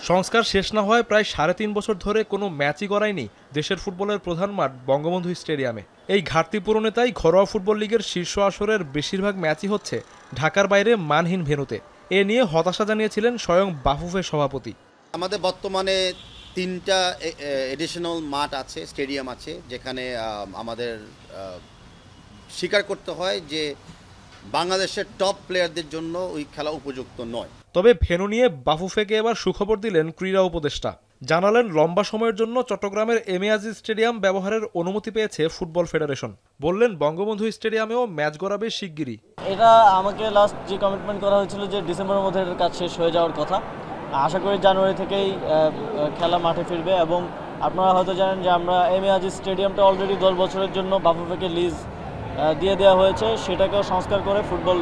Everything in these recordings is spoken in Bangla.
সংস্কার শেষ না হওয়ায় প্রায় ৩.৫ বছর ধরে কোনো ম্যাচই গড়ায়নি দেশের ফুটবলের প্রধান মাঠ বঙ্গবন্ধু স্টেডিয়ামে। এই ঘাটতি পূরণে তাই ঘরোয়া ফুটবল লিগের শীর্ষ আসরের বেশিরভাগ ম্যাচই হচ্ছে ঢাকার বাইরে মানহীন ভেন্যুতে। এ নিয়ে হতাশা জানিয়েছিলেন স্বয়ং বাফুফের সভাপতি। আমাদের বর্তমানে ৩টা এডিশনাল মাঠ আছে, স্টেডিয়াম আছে, যেখানে আমাদের স্বীকার করতে হয় যে বাংলাদেশের টপ প্লেয়ারদের জন্য ওই খেলা উপযুক্ত নয়। তবে ভেন্যু নিয়ে বাফুফেকে এবার সুখবর দিলেন ক্রীড়া উপদেষ্টা। জানালেন লম্বা সময়ের জন্য চট্টগ্রামের এম এ আজিজ স্টেডিয়াম ব্যবহারের অনুমতি পেয়েছে ফুটবল ফেডারেশন। বললেন বঙ্গবন্ধু স্টেডিয়ামেও ম্যাচ গড়াবে শিগগিরই। এটা আমাকে লাস্ট যে কমিটমেন্ট করা হয়েছিল যে ডিসেম্বরের মধ্যে এর কাজ শেষ হয়ে যাওয়ার কথা। আশা করি জানুয়ারি থেকেই খেলা মাঠে ফিরবে। এবং আপনারা হয়তো জানেন যে আমরা এম এ আজিজ স্টেডিয়ামটা অলরেডি 10 বছরের জন্য বাফুফেকে লিজ দিয়ে দেওয়া হয়েছে, সেটাকেও সংস্কার করে ফুটবল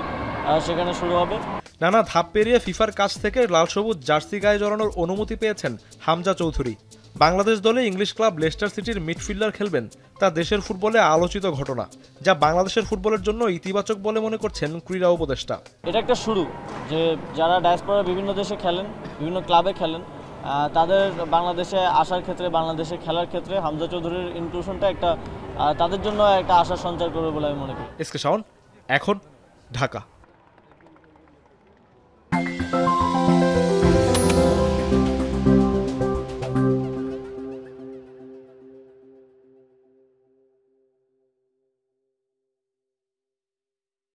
সেখানে শুরু হবে। নানা ধাপ পেরিয়ে ফিফার কাছ থেকে লাল সবুজ জার্সি গায়ে জড়ানোর অনুমতি পেয়েছেন হামজা চৌধুরী। বাংলাদেশ দলে ইংলিশ ক্লাব লেস্টার সিটির মিডফিল্ডার খেলবেন, তা দেশের ফুটবলে আলোচিত ঘটনা, যা বাংলাদেশের ফুটবলের জন্য ইতিবাচক বলে মনে করছেন ক্রীড়া উপদেষ্টা। এটা একটা শুরু, যে যারা ডায়াসপোরা বিভিন্ন দেশে খেলেন, বিভিন্ন ক্লাবে খেলেন, তাদের বাংলাদেশে আসার ক্ষেত্রে, বাংলাদেশে খেলার ক্ষেত্রে হামজা চৌধুরীর ইনক্লুশনটা একটা তাদের জন্য একটা আশা সঞ্চার করবে বলে আমি মনে করি। এসকে শাওন, এখন, ঢাকা।